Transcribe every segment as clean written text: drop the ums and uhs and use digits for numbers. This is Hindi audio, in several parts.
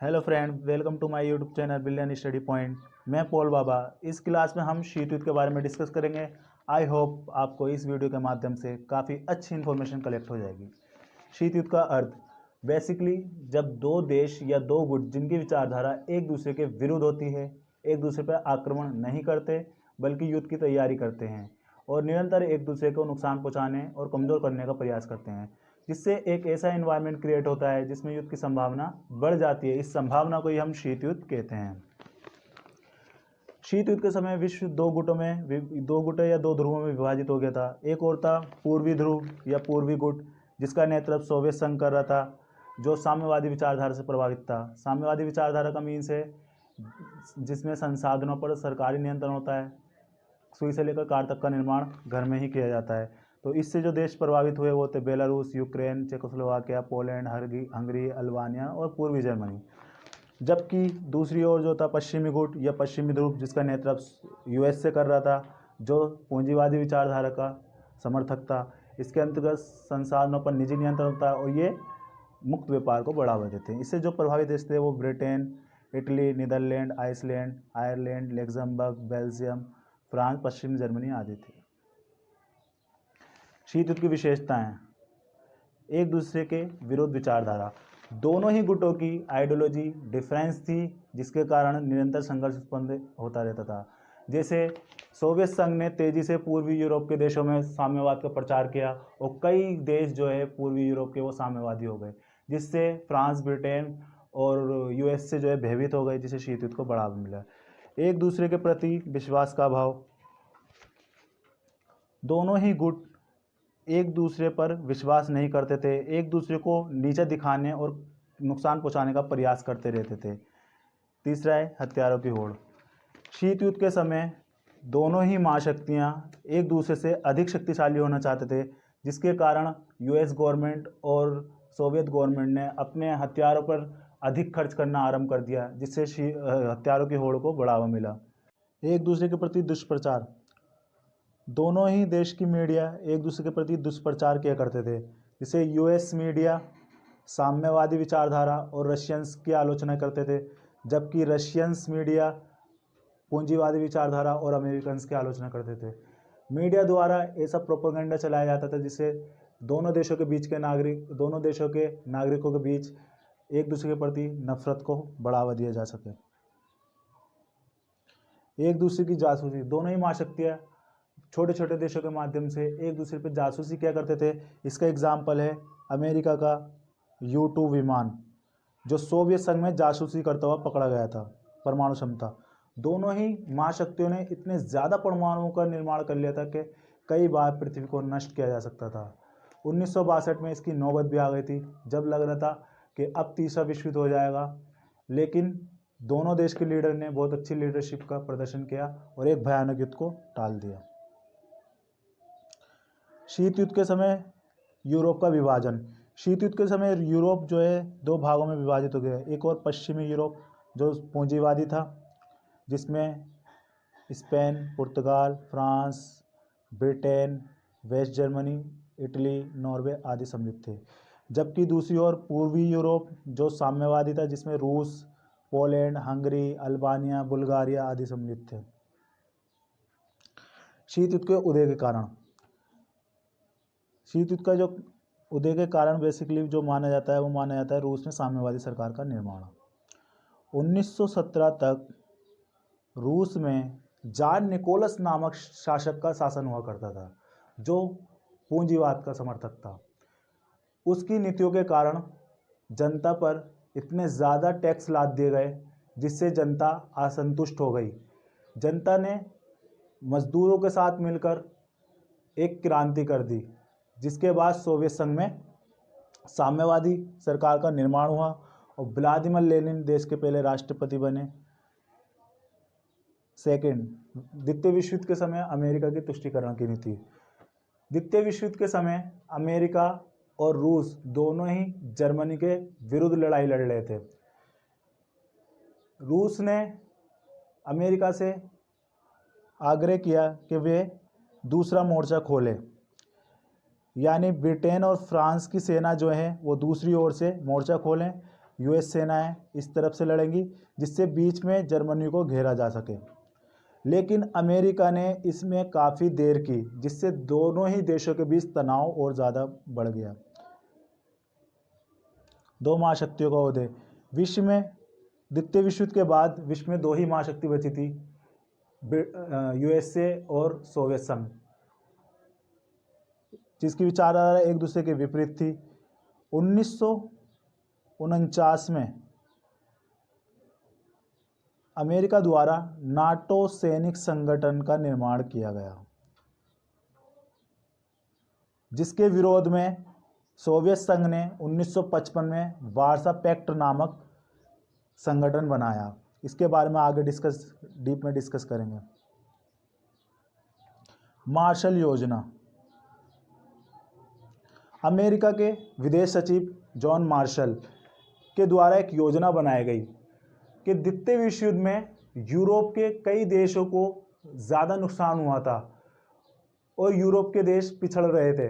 Hello friend, welcome to my YouTube channel billion study point. मैं पॉल बाबा। इस क्लास में हम शीत युद्ध के बारे में डिस्कस करेंगे। आई होप आपको इस वीडियो के माध्यम से काफ़ी अच्छी इन्फॉर्मेशन कलेक्ट हो जाएगी। शीत युद्ध का अर्थ बेसिकली जब दो देश या दो गुट जिनकी विचारधारा एक दूसरे के विरुद्ध होती है, एक दूसरे पर आक्रमण नहीं करते बल्कि युद्ध की तैयारी करते हैं और निरंतर एक दूसरे को नुकसान पहुंचाने और कमज़ोर करने का प्रयास करते हैं, जिससे एक ऐसा एनवायरनमेंट क्रिएट होता है जिसमें युद्ध की संभावना बढ़ जाती है। इस संभावना को ही हम शीत युद्ध कहते हैं। शीत युद्ध के समय विश्व दो गुटों या दो ध्रुवों में विभाजित हो गया था। एक और था पूर्वी ध्रुव या पूर्वी गुट, जिसका नेतृत्व सोवियत संघ कर रहा था, जो साम्यवादी विचारधारा से प्रभावित था। साम्यवादी विचारधारा का मीन्स है जिसमें संसाधनों पर सरकारी नियंत्रण होता है, सुई से लेकर कार तक का निर्माण घर में ही किया जाता है। तो इससे जो देश प्रभावित हुए वो थे Belarus, Ukraine, Czechoslovakia, Poland, Hungary, Albania और पूर्वी जर्मनी। जबकि दूसरी ओर जो था पश्चिमी गुट या पश्चिमी ध्रुव, जिसका नेतृत्व यूएस से कर रहा था, जो पूंजीवादी विचारधारा का समर्थक था। इसके अंतर्गत संसाधनों पर निजी नियंत्रण होता है और ये मुक्त व्यापार को बढ़ावा देते हैं। इससे जो प्रभावित देश थे वो Britain, Italy, Netherlands, Iceland, Ireland, Luxembourg, Belgium, France, पश्चिमी जर्मनी आदि थे। शीत युद्ध की विशेषताएं: एक दूसरे के विरुद्ध विचारधारा। दोनों ही गुटों की आइडियोलॉजी डिफरेंस थी, जिसके कारण निरंतर संघर्ष उत्पन्न होता रहता था। जैसे सोवियत संघ ने तेजी से पूर्वी यूरोप के देशों में साम्यवाद का प्रचार किया और कई देश जो है पूर्वी यूरोप के वो साम्यवादी हो गए, जिससे फ्रांस, ब्रिटेन और यूएस से जो है भयभीत हो गए, जिससे शीत युद्ध को बढ़ावा मिला। एक दूसरे के प्रति विश्वास का अभाव। दोनों ही गुट एक दूसरे पर विश्वास नहीं करते थे, एक दूसरे को नीचा दिखाने और नुकसान पहुंचाने का प्रयास करते रहते थे। तीसरा है हथियारों की होड़। शीत युद्ध के समय दोनों ही महाशक्तियां एक दूसरे से अधिक शक्तिशाली होना चाहते थे, जिसके कारण यूएस गवर्नमेंट और सोवियत गवर्नमेंट ने अपने हथियारों पर अधिक खर्च करना आरंभ कर दिया, जिससे हथियारों की होड़ को बढ़ावा मिला। एक दूसरे के प्रति दुष्प्रचार। दोनों ही देश की मीडिया एक दूसरे के प्रति दुष्प्रचार किया करते थे। जिसे यूएस मीडिया साम्यवादी विचारधारा और रशियंस की आलोचना करते थे, जबकि रशियंस मीडिया पूंजीवादी विचारधारा और अमेरिकन्स की आलोचना करते थे। मीडिया द्वारा ऐसा प्रोपेगेंडा चलाया जाता था जिससे दोनों देशों के नागरिकों के बीच एक दूसरे के प्रति नफरत को बढ़ावा दिया जा सके। एक दूसरे की जासूसी। दोनों ही महाशक्तियां छोटे छोटे देशों के माध्यम से एक दूसरे पर जासूसी क्या करते थे। इसका एग्जाम्पल है अमेरिका का U-2 विमान, जो सोवियत संघ में जासूसी करता हुआ पकड़ा गया था। परमाणु क्षमता। दोनों ही महाशक्तियों ने इतने ज़्यादा परमाणुओं का निर्माण कर लिया था कि कई बार पृथ्वी को नष्ट किया जा सकता था। 1962 में इसकी नौबत भी आ गई थी, जब लग रहा था कि अब तीसरा विश्व युद्ध हो जाएगा, लेकिन दोनों देश के लीडर ने बहुत अच्छी लीडरशिप का प्रदर्शन किया और एक भयानक युद्ध को टाल दिया। शीत युद्ध के समय यूरोप का विभाजन। शीत युद्ध के समय यूरोप जो है दो भागों में विभाजित हो गया। एक और पश्चिमी यूरोप जो पूंजीवादी था, जिसमें स्पेन, पुर्तगाल, France, Britain, West Germany, Italy, Norway आदि सम्मिलित थे। जबकि दूसरी ओर पूर्वी यूरोप जो साम्यवादी था, जिसमें रूस, पोलैंड, हंगरी, अल्बानिया, बुल्गारिया आदि सम्मिलित थे। शीत युद्ध के उदय के कारण। शीत युद्ध का जो उदय के कारण बेसिकली जो माना जाता है रूस में साम्यवादी सरकार का निर्माण। 1917 तक रूस में जार निकोलस नामक शासक का शासन हुआ करता था, जो पूंजीवाद का समर्थक था। उसकी नीतियों के कारण जनता पर इतने ज़्यादा टैक्स लाद दिए गए, जिससे जनता असंतुष्ट हो गई। जनता ने मजदूरों के साथ मिलकर एक क्रांति कर दी, जिसके बाद सोवियत संघ में साम्यवादी सरकार का निर्माण हुआ और व्लादिमीर लेनिन देश के पहले राष्ट्रपति बने। सेकंड, द्वितीय विश्व युद्ध के समय अमेरिका की तुष्टीकरण की नीति। द्वितीय विश्व युद्ध के समय अमेरिका और रूस दोनों ही जर्मनी के विरुद्ध लड़ाई लड़ रहे थे। रूस ने अमेरिका से आग्रह किया कि वे दूसरा मोर्चा खोले, यानी ब्रिटेन और फ्रांस की सेना जो है वो दूसरी ओर से मोर्चा खोलें यूएस सेनाएं इस तरफ से लड़ेंगी जिससे बीच में जर्मनी को घेरा जा सके। लेकिन अमेरिका ने इसमें काफ़ी देर की, जिससे दोनों ही देशों के बीच तनाव और ज़्यादा बढ़ गया। दो महाशक्तियों का उदय। विश्व में द्वितीय विश्व युद्ध के बाद विश्व में दो ही महाशक्ति बची थी, यूएसए और सोवियत संघ, जिसकी विचारधारा एक दूसरे के विपरीत थी। 1949 में अमेरिका द्वारा नाटो सैनिक संगठन का निर्माण किया गया, जिसके विरोध में सोवियत संघ ने 1955 में वार्सा पैक्ट नामक संगठन बनाया। इसके बारे में आगे डीप में डिस्कस करेंगे। मार्शल योजना। अमेरिका के विदेश सचिव जॉन मार्शल के द्वारा एक योजना बनाई गई कि द्वितीय विश्व युद्ध में यूरोप के कई देशों को ज़्यादा नुकसान हुआ था और यूरोप के देश पिछड़ रहे थे।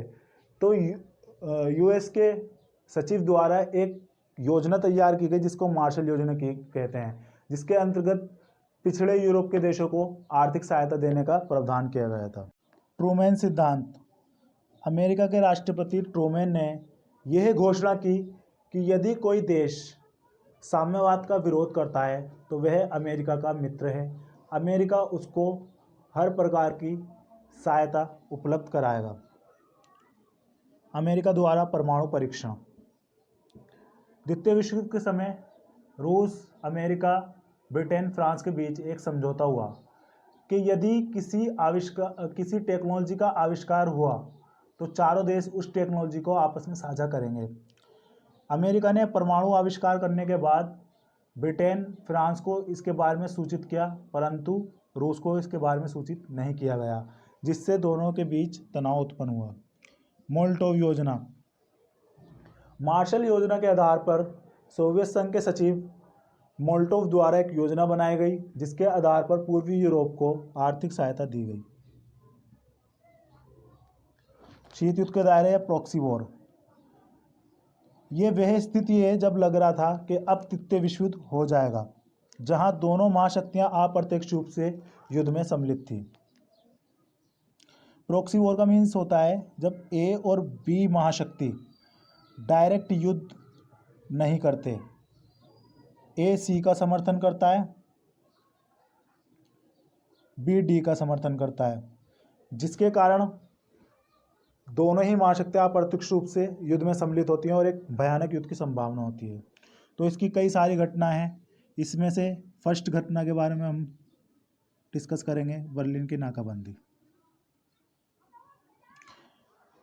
तो यूएस के सचिव द्वारा एक योजना तैयार की गई जिसको मार्शल योजना की कहते हैं, जिसके अंतर्गत पिछड़े यूरोप के देशों को आर्थिक सहायता देने का प्रावधान किया गया था। ट्रूमैन सिद्धांत। अमेरिका के राष्ट्रपति ट्रूमैन ने यह घोषणा की कि यदि कोई देश साम्यवाद का विरोध करता है तो वह अमेरिका का मित्र है, अमेरिका उसको हर प्रकार की सहायता उपलब्ध कराएगा। अमेरिका द्वारा परमाणु परीक्षण। द्वितीय विश्व युद्ध के समय रूस, अमेरिका, ब्रिटेन, फ्रांस के बीच एक समझौता हुआ कि यदि किसी टेक्नोलॉजी का आविष्कार हुआ तो चारों देश उस टेक्नोलॉजी को आपस में साझा करेंगे। अमेरिका ने परमाणु आविष्कार करने के बाद ब्रिटेन, फ्रांस को इसके बारे में सूचित किया, परंतु रूस को इसके बारे में सूचित नहीं किया गया, जिससे दोनों के बीच तनाव उत्पन्न हुआ। मोल्टोव योजना। मार्शल योजना के आधार पर सोवियत संघ के सचिव मोल्टोव द्वारा एक योजना बनाई गई, जिसके आधार पर पूर्वी यूरोप को आर्थिक सहायता दी गई। शीत युद्ध के दायरे या प्रॉक्सी वॉर। ये वह स्थिति है जब लग रहा था कि अब तृतीय विश्व युद्ध हो जाएगा, जहां दोनों महाशक्तियां अप्रत्यक्ष रूप से युद्ध में सम्मिलित थी। प्रॉक्सी वॉर का मीन्स होता है जब ए और बी महाशक्ति डायरेक्ट युद्ध नहीं करते, ए सी का समर्थन करता है, बी डी का समर्थन करता है, जिसके कारण दोनों ही महाशक्तियां अप्रत्यक्ष रूप से युद्ध में सम्मिलित होती हैं और एक भयानक युद्ध की संभावना होती है। तो इसकी कई सारी घटना हैं, इसमें से फर्स्ट घटना के बारे में हम डिस्कस करेंगे, बर्लिन की नाकाबंदी।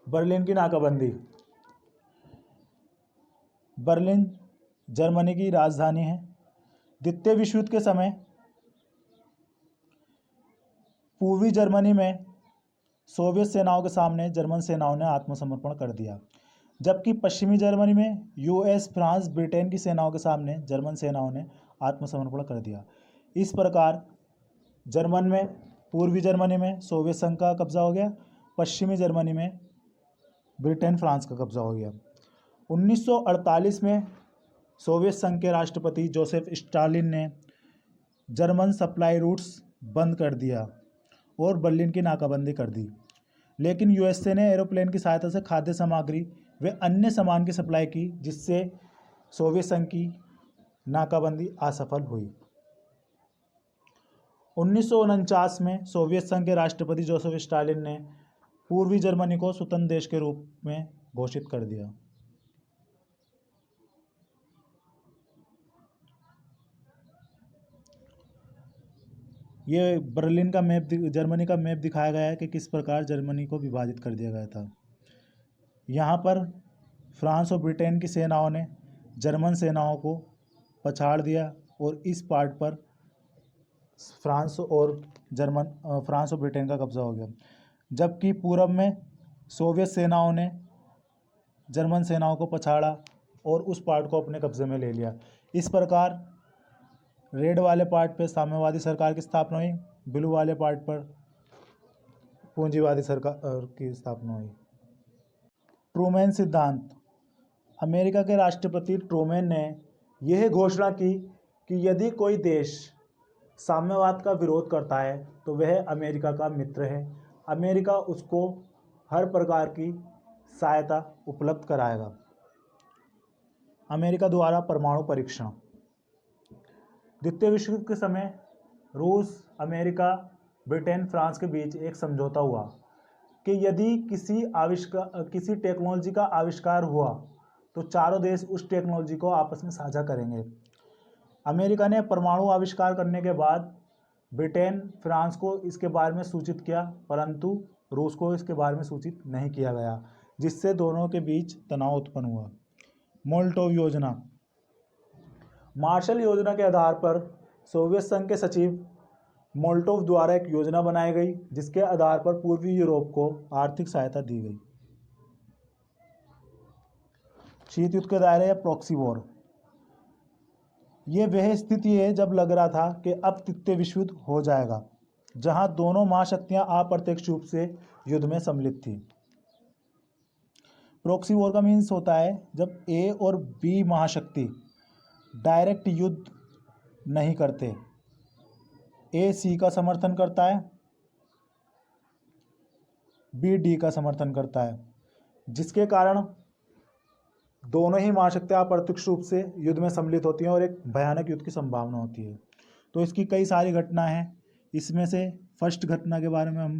बर्लिन की नाकाबंदी। बर्लिन जर्मनी की राजधानी है। द्वितीय विश्व युद्ध के समय पूर्वी जर्मनी में सोवियत सेनाओं के सामने जर्मन सेनाओं ने आत्मसमर्पण कर दिया, जबकि पश्चिमी जर्मनी में यूएस, फ्रांस, ब्रिटेन की सेनाओं के सामने जर्मन सेनाओं ने आत्मसमर्पण कर दिया। इस प्रकार पूर्वी जर्मनी में सोवियत संघ का कब्जा हो गया, पश्चिमी जर्मनी में ब्रिटेन, फ्रांस का कब्जा हो गया। 1948 में सोवियत संघ के राष्ट्रपति जोसेफ स्टालिन ने जर्मन सप्लाई रूट्स बंद कर दिया और बर्लिन की नाकाबंदी कर दी, लेकिन यूएसए ने एरोप्लेन की सहायता से खाद्य सामग्री व अन्य सामान की सप्लाई की, जिससे सोवियत संघ की नाकाबंदी असफल हुई। 1949 में सोवियत संघ के राष्ट्रपति जोसेफ स्टालिन ने पूर्वी जर्मनी को स्वतंत्र देश के रूप में घोषित कर दिया। ये बर्लिन का मैप, जर्मनी का मैप दिखाया गया है कि किस प्रकार जर्मनी को विभाजित कर दिया गया था। यहाँ पर फ्रांस और ब्रिटेन की सेनाओं ने जर्मन सेनाओं को पछाड़ दिया और इस पार्ट पर फ्रांस और ब्रिटेन का कब्जा हो गया, जबकि पूरब में सोवियत सेनाओं ने जर्मन सेनाओं को पछाड़ा और उस पार्ट को अपने कब्जे में ले लिया। इस प्रकार रेड वाले पार्ट पर साम्यवादी सरकार की स्थापना हुई, ब्लू वाले पार्ट पर पूंजीवादी सरकार की स्थापना हुई। ट्रूमैन सिद्धांत। अमेरिका के राष्ट्रपति ट्रूमैन ने यह घोषणा की कि यदि कोई देश साम्यवाद का विरोध करता है तो वह अमेरिका का मित्र है, अमेरिका उसको हर प्रकार की सहायता उपलब्ध कराएगा। अमेरिका द्वारा परमाणु परीक्षण। द्वितीय विश्व युद्ध के समय रूस, अमेरिका, ब्रिटेन, फ्रांस के बीच एक समझौता हुआ कि यदि किसी टेक्नोलॉजी का आविष्कार हुआ तो चारों देश उस टेक्नोलॉजी को आपस में साझा करेंगे। अमेरिका ने परमाणु आविष्कार करने के बाद ब्रिटेन, फ्रांस को इसके बारे में सूचित किया, परंतु रूस को इसके बारे में सूचित नहीं किया गया, जिससे दोनों के बीच तनाव उत्पन्न हुआ। मोल्टोव योजना। मार्शल योजना के आधार पर सोवियत संघ के सचिव मोल्टोव द्वारा एक योजना बनाई गई, जिसके आधार पर पूर्वी यूरोप को आर्थिक सहायता दी गई। शीत युद्ध के दायरे या प्रॉक्सी वॉर। ये वह स्थिति है जब लग रहा था कि अब तृतीय विश्व युद्ध हो जाएगा, जहां दोनों महाशक्तियां अप्रत्यक्ष रूप से युद्ध में सम्मिलित थी। प्रॉक्सी वॉर का मीन्स होता है जब ए और बी महाशक्ति डायरेक्ट युद्ध नहीं करते, ए सी का समर्थन करता है, बी डी का समर्थन करता है, जिसके कारण दोनों ही महाशक्तियां अप्रत्यक्ष रूप से युद्ध में सम्मिलित होती हैं और एक भयानक युद्ध की संभावना होती है। तो इसकी कई सारी घटना हैं। इसमें से फर्स्ट घटना के बारे में हम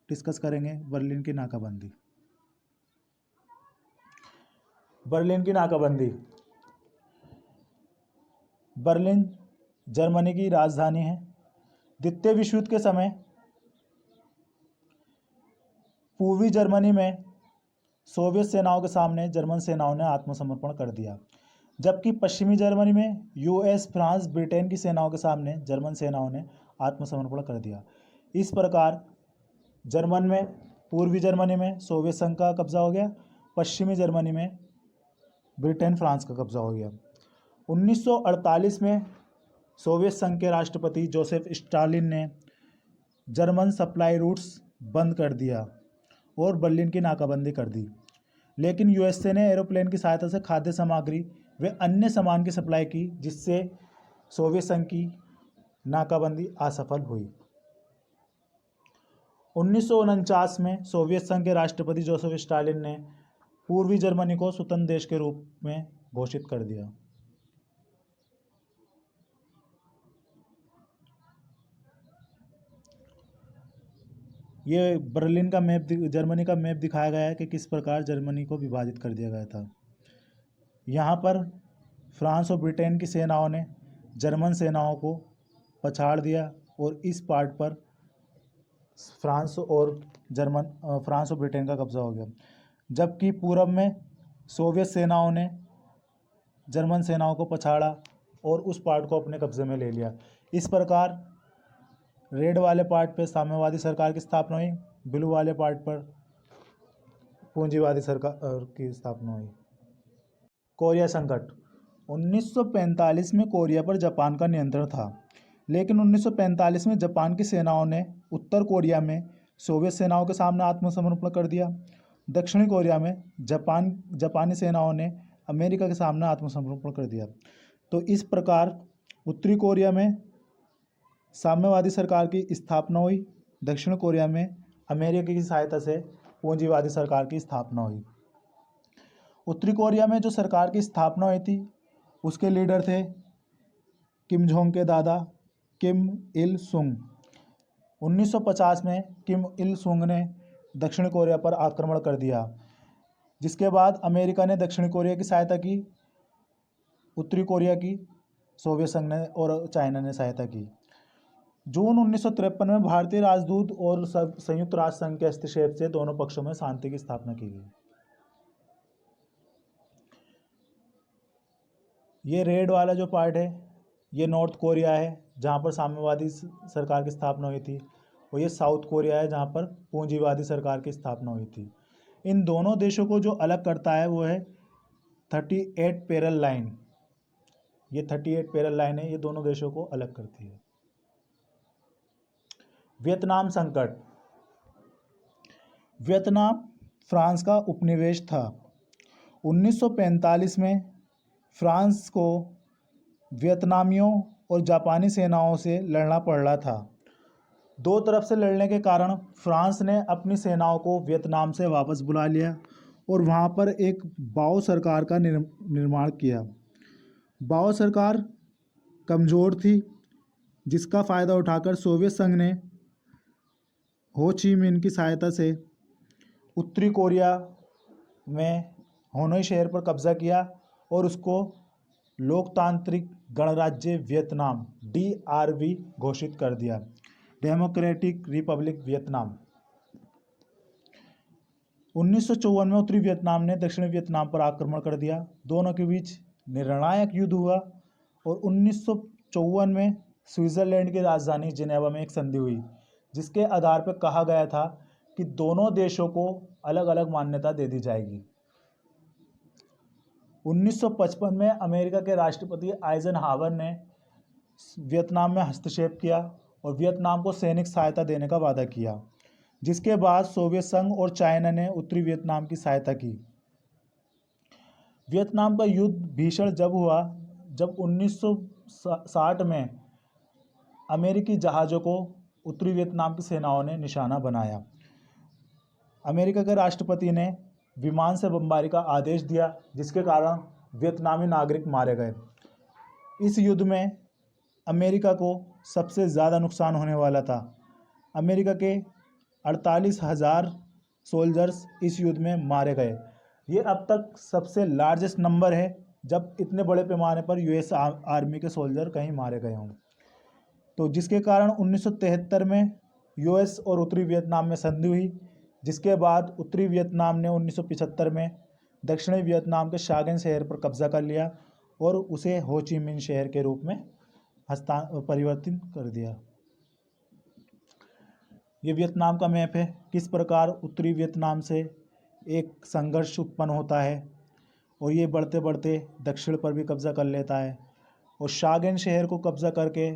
डिस्कस करेंगे, बर्लिन की नाकाबंदी। बर्लिन की नाकाबंदी। बर्लिन जर्मनी की राजधानी है। द्वितीय विश्व युद्ध के समय पूर्वी जर्मनी में सोवियत सेनाओं के सामने जर्मन सेनाओं ने आत्मसमर्पण कर दिया, जबकि पश्चिमी जर्मनी में यूएस, फ्रांस, ब्रिटेन की सेनाओं के सामने जर्मन सेनाओं ने आत्मसमर्पण कर दिया। इस प्रकार पूर्वी जर्मनी में सोवियत संघ का कब्जा हो गया, पश्चिमी जर्मनी में ब्रिटेन, फ्रांस का कब्जा हो गया। 1948 में सोवियत संघ के राष्ट्रपति जोसेफ स्टालिन ने जर्मन सप्लाई रूट्स बंद कर दिया और बर्लिन की नाकाबंदी कर दी, लेकिन यूएसए ने एरोप्लेन की सहायता से खाद्य सामग्री व अन्य सामान की सप्लाई की, जिससे सोवियत संघ की नाकाबंदी असफल हुई। 1949 में सोवियत संघ के राष्ट्रपति जोसेफ स्टालिन ने पूर्वी जर्मनी को स्वतंत्र देश के रूप में घोषित कर दिया। ये बर्लिन का मैप, जर्मनी का मैप दिखाया गया है कि किस प्रकार जर्मनी को विभाजित कर दिया गया था। यहाँ पर फ्रांस और ब्रिटेन की सेनाओं ने जर्मन सेनाओं को पछाड़ दिया और इस पार्ट पर फ्रांस और ब्रिटेन का कब्जा हो गया, जबकि पूरब में सोवियत सेनाओं ने जर्मन सेनाओं को पछाड़ा और उस पार्ट को अपने कब्जे में ले लिया। इस प्रकार रेड वाले पार्ट पे साम्यवादी सरकार की स्थापना हुई, ब्लू वाले पार्ट पर पूंजीवादी सरकार की स्थापना हुई। कोरिया संकट। 1945 में कोरिया पर जापान का नियंत्रण था, लेकिन 1945 में जापान की सेनाओं ने उत्तर कोरिया में सोवियत सेनाओं के सामने आत्मसमर्पण कर दिया। दक्षिणी कोरिया में जापानी सेनाओं ने अमेरिका के सामने आत्मसमर्पण कर दिया। तो इस प्रकार उत्तरी कोरिया में साम्यवादी सरकार की स्थापना हुई, दक्षिण कोरिया में अमेरिका की सहायता से पूंजीवादी सरकार की स्थापना हुई। उत्तरी कोरिया में जो सरकार की स्थापना हुई थी उसके लीडर थे किम जोंग के दादा किम इल सुंग। 1950 में किम इल सुंग ने दक्षिण कोरिया पर आक्रमण कर दिया, जिसके बाद अमेरिका ने दक्षिण कोरिया की सहायता की, उत्तरी कोरिया की सोवियत संघ ने और चाइना ने सहायता की। जून 1953 में भारतीय राजदूत और संयुक्त राष्ट्र संघ के हस्तक्षेप से दोनों पक्षों में शांति की स्थापना की गई। ये रेड वाला जो पार्ट है ये नॉर्थ कोरिया है, जहाँ पर साम्यवादी सरकार की स्थापना हुई थी, और ये साउथ कोरिया है जहाँ पर पूंजीवादी सरकार की स्थापना हुई थी। इन दोनों देशों को जो अलग करता है वो है 38 पैरेलल लाइन। ये 38 पैरेलल लाइन है, ये दोनों देशों को अलग करती है। वियतनाम संकट। वियतनाम फ्रांस का उपनिवेश था। 1945 में फ्रांस को वियतनामियों और जापानी सेनाओं से लड़ना पड़ रहा था। दो तरफ से लड़ने के कारण फ्रांस ने अपनी सेनाओं को वियतनाम से वापस बुला लिया और वहाँ पर एक बाओ सरकार का निर्माण किया। बाओ सरकार कमज़ोर थी, जिसका फ़ायदा उठाकर सोवियत संघ ने हो ची मिन्ह की सहायता से उत्तरी कोरिया में होनोई शहर पर कब्जा किया और उसको लोकतांत्रिक गणराज्य वियतनाम DRV घोषित कर दिया, डेमोक्रेटिक रिपब्लिक वियतनाम। 1954 में उत्तरी वियतनाम ने दक्षिणी वियतनाम पर आक्रमण कर दिया। दोनों के बीच निर्णायक युद्ध हुआ और 1954 में स्विट्ज़रलैंड की राजधानी जिनेवा में एक संधि हुई, जिसके आधार पर कहा गया था कि दोनों देशों को अलग अलग मान्यता दे दी जाएगी। 1955 में अमेरिका के राष्ट्रपति आइजनहावर ने वियतनाम में हस्तक्षेप किया और वियतनाम को सैनिक सहायता देने का वादा किया, जिसके बाद सोवियत संघ और चाइना ने उत्तरी वियतनाम की सहायता की। वियतनाम का युद्ध भीषण जब हुआ जब 1960 में अमेरिकी जहाज़ों को उत्तरी वियतनाम की सेनाओं ने निशाना बनाया। अमेरिका के राष्ट्रपति ने विमान से बमबारी का आदेश दिया, जिसके कारण वियतनामी नागरिक मारे गए। इस युद्ध में अमेरिका को सबसे ज़्यादा नुकसान होने वाला था। अमेरिका के 48,000 सोल्जर्स इस युद्ध में मारे गए। ये अब तक सबसे लार्जेस्ट नंबर है जब इतने बड़े पैमाने पर US आर्मी के सोल्जर कहीं मारे गए हों। तो जिसके कारण 1973 में US और उत्तरी वियतनाम में संधि हुई, जिसके बाद उत्तरी वियतनाम ने 1975 में दक्षिणी वियतनाम के शागेन शहर पर कब्जा कर लिया और उसे हो ची मिन्ह शहर के रूप में परिवर्तित कर दिया। ये वियतनाम का मैप है, किस प्रकार उत्तरी वियतनाम से एक संघर्ष उत्पन्न होता है और ये बढ़ते बढ़ते दक्षिण पर भी कब्जा कर लेता है और शागेन शहर को कब्जा करके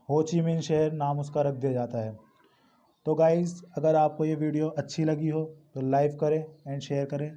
हो ची मिन्ह शहर नाम उसका रख दिया जाता है। तो गाइज़, अगर आपको ये वीडियो अच्छी लगी हो तो लाइक करें एंड शेयर करें।